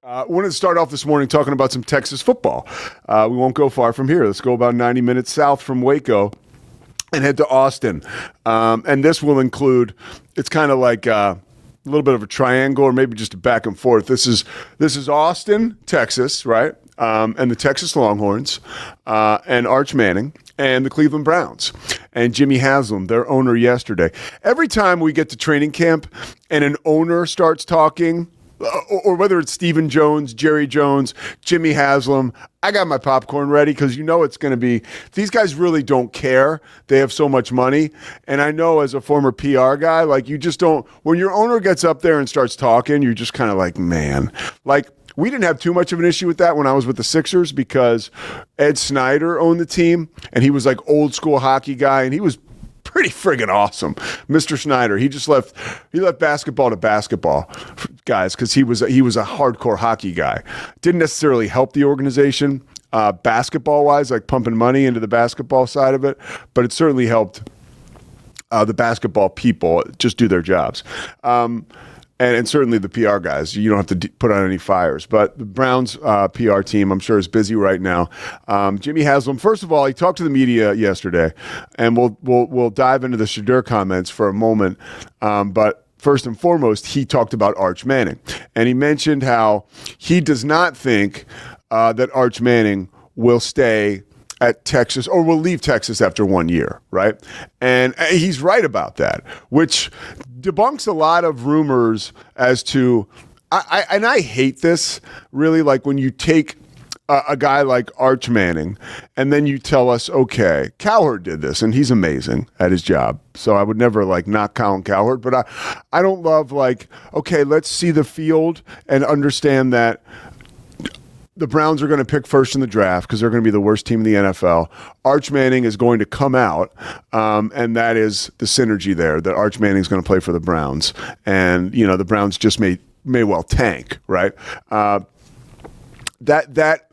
I wanted to start off this morning talking about some Texas football. We won't go far from here. Let's go about 90 minutes south from Waco and head to Austin. And this will include, it's kind of like a little bit of a triangle or maybe just a back and forth. This is Austin, Texas, right? And the Texas Longhorns and Arch Manning and the Cleveland Browns and Jimmy Haslam, their owner yesterday. Every time we get to training camp and an owner starts talking, or whether it's Stephen Jones, Jerry Jones, Jimmy Haslam, I got my popcorn ready because it's going to be, these guys really don't care. They have so much money. And I know as a former PR guy, like you just don't, when your owner gets up there and starts talking, you're just kind of like, man, like we didn't have too much of an issue with that when I was with the Sixers because Ed Snyder owned the team and he was like old school hockey guy and he was pretty friggin' awesome. Mr. Snyder, he left basketball to basketball guys because he was a hardcore hockey guy. Didn't necessarily help the organization basketball wise, like pumping money into the basketball side of it, but it certainly helped the basketball people just do their jobs. And certainly the PR guys, you don't have to put on any fires. But the Browns PR team, I'm sure, is busy right now. Jimmy Haslam, first of all, he talked to the media yesterday, and we'll dive into the Shedeur comments for a moment. But first and foremost, he talked about Arch Manning, and he mentioned how he does not think that Arch Manning will stay at Texas or will leave Texas after 1 year, right? And he's right about that, which debunks a lot of rumors as to, I hate this really, like when you take a guy like Arch Manning and then you tell us, okay, Cowherd did this and he's amazing at his job. So I would never like knock Colin Cowherd, but I don't love like, okay, let's see the field and understand that the Browns are going to pick first in the draft because they're going to be the worst team in the NFL. Arch Manning is going to come out, and that is the synergy there, that Arch Manning is going to play for the Browns. And, the Browns just may well tank, right? That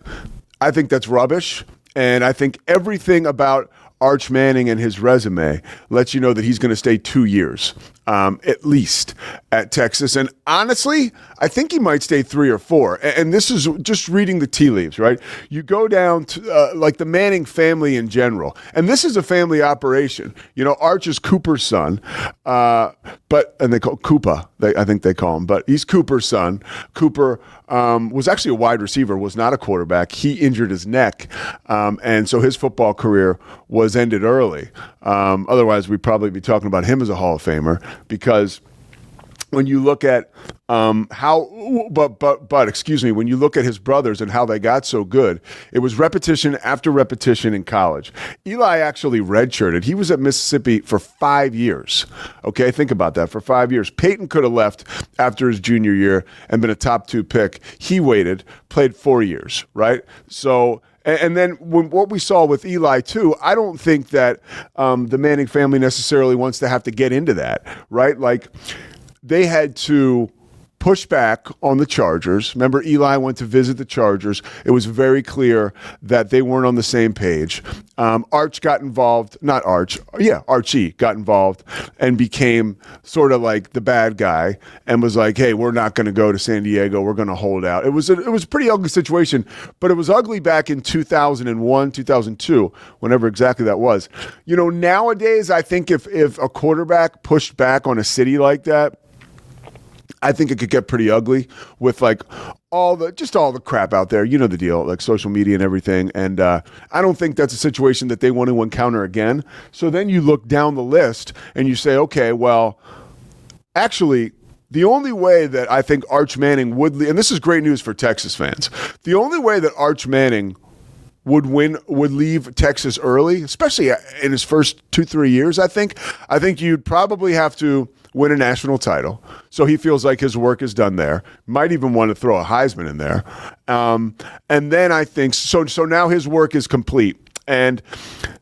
I think that's rubbish. And I think everything about Arch Manning and his resume lets you know that he's going to stay 2 years, at least, at Texas. And honestly, I think he might stay 3 or 4. And this is just reading the tea leaves, right? You go down to like the Manning family in general, and this is a family operation. Arch is Cooper's son, and they call Koopa, I think they call him, but he's Cooper's son. Cooper was actually a wide receiver, was not a quarterback. He injured his neck, and so his football career was ended early. Otherwise, we'd probably be talking about him as a Hall of Famer because when you look at when you look at his brothers and how they got so good, it was repetition after repetition in college. Eli actually redshirted. He was at Mississippi for 5 years. Okay, think about that, for 5 years. Peyton could have left after his junior year and been a top 2 pick. He waited, played 4 years, right? So, and then what we saw with Eli too, I don't think that the Manning family necessarily wants to have to get into that, right? Like, they had to push back on the Chargers. Remember, Eli went to visit the Chargers. It was very clear that they weren't on the same page. Archie got involved and became sort of like the bad guy and was like, hey, we're not going to go to San Diego. We're going to hold out. It was a pretty ugly situation, but it was ugly back in 2001, 2002, whenever exactly that was. Nowadays, I think if a quarterback pushed back on a city like that, I think it could get pretty ugly with like all the crap out there. You know the deal, like social media and everything. And I don't think that's a situation that they want to encounter again. So then you look down the list and you say, okay, well, actually, the only way that I think Arch Manning would leave, and this is great news for Texas fans, the only way that Arch Manning would leave Texas early, especially in his first 2-3 years, I think you'd probably have to win a national title. So he feels like his work is done there. Might even want to throw a Heisman in there. And then I think, so now his work is complete. And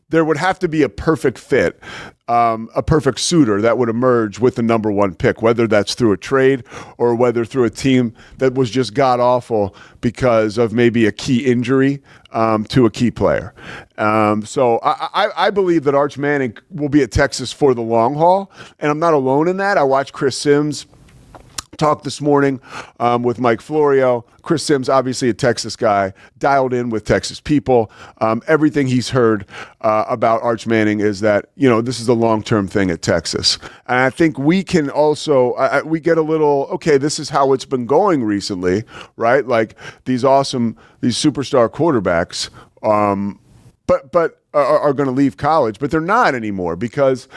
there would have to be a perfect fit, a perfect suitor that would emerge with the number 1 pick, whether that's through a trade or whether through a team that was just god-awful because of maybe a key injury to a key player. So I believe that Arch Manning will be at Texas for the long haul, and I'm not alone in that. I watched Chris Sims talked this morning with Mike Florio. Chris Sims, obviously a Texas guy, dialed in with Texas people. Everything he's heard about Arch Manning is that, this is a long-term thing at Texas. And I think we can also, we get a little, okay, this is how it's been going recently, right? Like these superstar quarterbacks, but are going to leave college, but they're not anymore because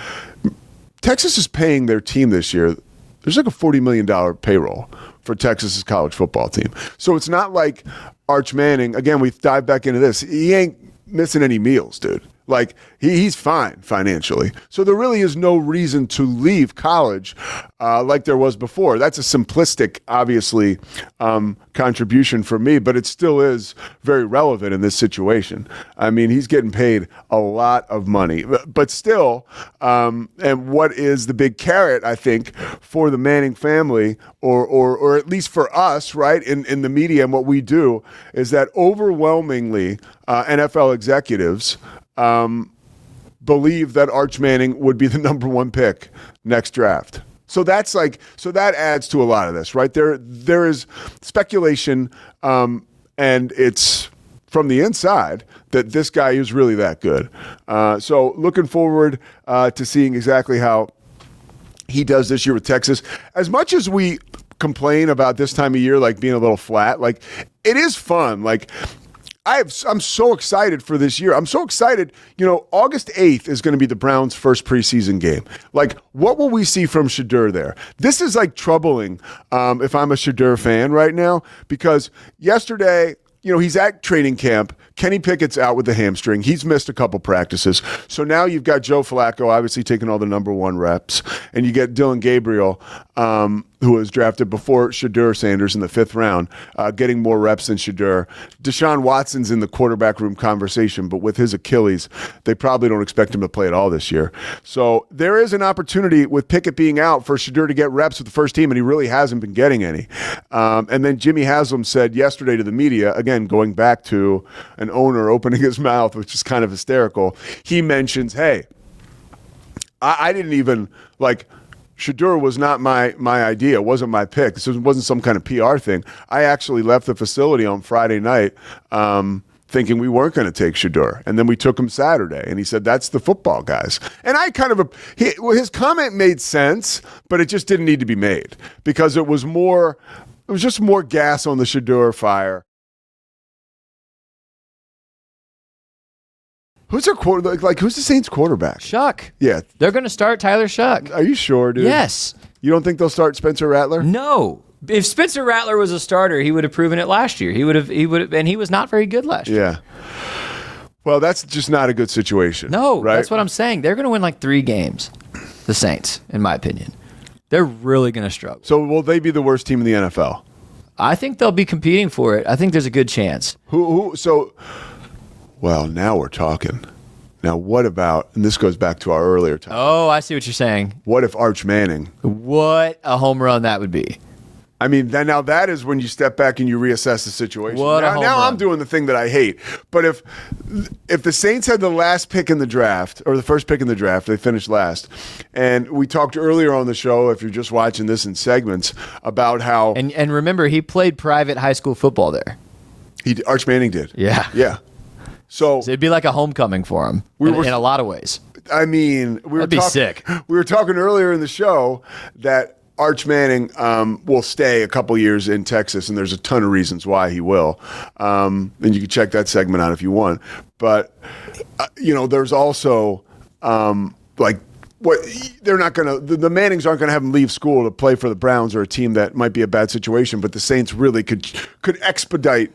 Texas is paying their team this year. There's like a $40 million payroll for Texas's college football team. So it's not like Arch Manning, again, we dive back into this. He ain't missing any meals, dude. Like he's fine financially. So there really is no reason to leave college like there was before. That's a simplistic, obviously, contribution from me, but it still is very relevant in this situation. I mean, he's getting paid a lot of money, but still, and what is the big carrot, I think, for the Manning family, or at least for us, right, in the media and what we do, is that overwhelmingly NFL executives believe that Arch Manning would be the number one pick next draft. So that adds to a lot of this, right? There is speculation, and it's from the inside that this guy is really that good. So looking forward to seeing exactly how he does this year with Texas. As much as we complain about this time of year, like being a little flat, like it is fun. Like I'm so excited for this year. I'm so excited. August 8th is going to be the Browns' first preseason game. Like, what will we see from Shedeur there? This is like troubling if I'm a Shedeur fan right now, because yesterday, he's at training camp. Kenny Pickett's out with the hamstring. He's missed a couple practices. So now you've got Joe Flacco obviously taking all the number one reps, and you get Dylan Gabriel, who was drafted before Shedeur Sanders in the 5th round, getting more reps than Shedeur. Deshaun Watson's in the quarterback room conversation, but with his Achilles, they probably don't expect him to play at all this year. So there is an opportunity with Pickett being out for Shedeur to get reps with the first team, and he really hasn't been getting any. And then Jimmy Haslam said yesterday to the media, again, going back to an owner opening his mouth, which is kind of hysterical, he mentions, hey, I didn't even, Shedeur was not my idea. It wasn't my pick. This wasn't some kind of PR thing. I actually left the facility on Friday night thinking we weren't going to take Shedeur. And then we took him Saturday. And he said, that's the football guys. And I his comment made sense, but it just didn't need to be made because it was just more gas on the Shedeur fire. Who's their who's the Saints quarterback? Shuck. Yeah. They're going to start Tyler Shuck. Are you sure, dude? Yes. You don't think they'll start Spencer Rattler? No. If Spencer Rattler was a starter, he would have proven it last year. He would have, and he was not very good last year. Yeah. Well, that's just not a good situation. No, right? That's what I'm saying. They're going to win 3 games, the Saints, in my opinion. They're really going to struggle. So will they be the worst team in the NFL? I think they'll be competing for it. I think there's a good chance. Well, now we're talking. Now, what about, and this goes back to our earlier time. Oh, I see what you're saying. What if Arch Manning? What a home run that would be. I mean, now that is when you step back and you reassess the situation. Now I'm doing the thing that I hate. But if the Saints had the last pick in the draft, or the first pick in the draft, they finished last. And we talked earlier on the show, if you're just watching this in segments, about how... And remember, he played private high school football there. Arch Manning did. Yeah. Yeah. So it'd be like a homecoming for him in a lot of ways. I mean, That'd be sick. We were talking earlier in the show that Arch Manning will stay a couple years in Texas, and there's a ton of reasons why he will. And you can check that segment out if you want. But, there's also they're not going to, the Mannings aren't going to have him leave school to play for the Browns or a team that might be a bad situation, but the Saints really could expedite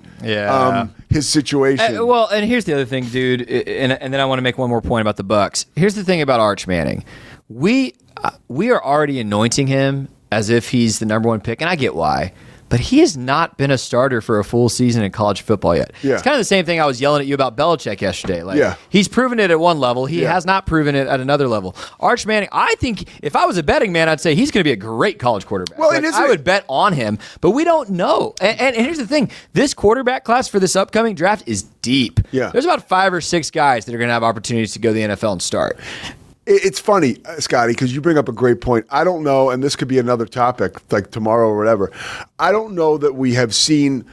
his situation. And here's the other thing, dude, and then I want to make one more point about the Bucs. Here's the thing about Arch Manning. We are already anointing him as if he's the number one pick, and I get why. But he has not been a starter for a full season in college football yet. Yeah. It's kind of the same thing I was yelling at you about Belichick yesterday. He's proven it at one level. He has not proven it at another level. Arch Manning, I think if I was a betting man, I'd say he's going to be a great college quarterback. Well, I would bet on him, but we don't know. And here's the thing. This quarterback class for this upcoming draft is deep. Yeah. There's about 5 or 6 guys that are going to have opportunities to go to the NFL and start. It's funny, Scotty, because you bring up a great point. I don't know, and this could be another topic, like tomorrow or whatever. I don't know that we have seen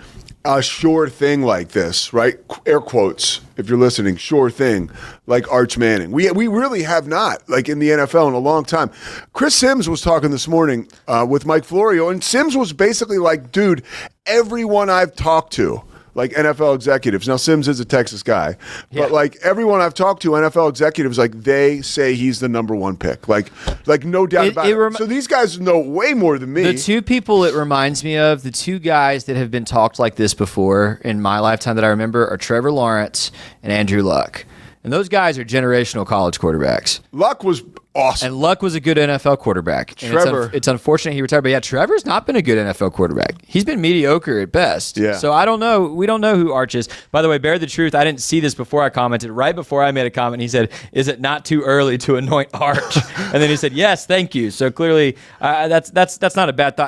a sure thing like this, right? Air quotes, if you're listening, sure thing, like Arch Manning. We really have not, like in the NFL in a long time. Chris Sims was talking this morning with Mike Florio, and Sims was basically like, dude, everyone I've talked to, like NFL executives. Now, Sims is a Texas guy, but like everyone I've talked to, NFL executives, like they say he's the number one pick. Like no doubt about it. So these guys know way more than me. The two people it reminds me of, the two guys that have been talked like this before in my lifetime that I remember are Trevor Lawrence and Andrew Luck. And those guys are generational college quarterbacks. Luck was awesome. And Luck was a good NFL quarterback. And Trevor. It's unfortunate he retired. But yeah, Trevor's not been a good NFL quarterback. He's been mediocre at best. Yeah. So I don't know. We don't know who Arch is. By the way, bear the truth. I didn't see this before I commented. Right before I made a comment, he said, "Is it not too early to anoint Arch?" And then he said, "Yes, thank you." So clearly, that's not a bad thought.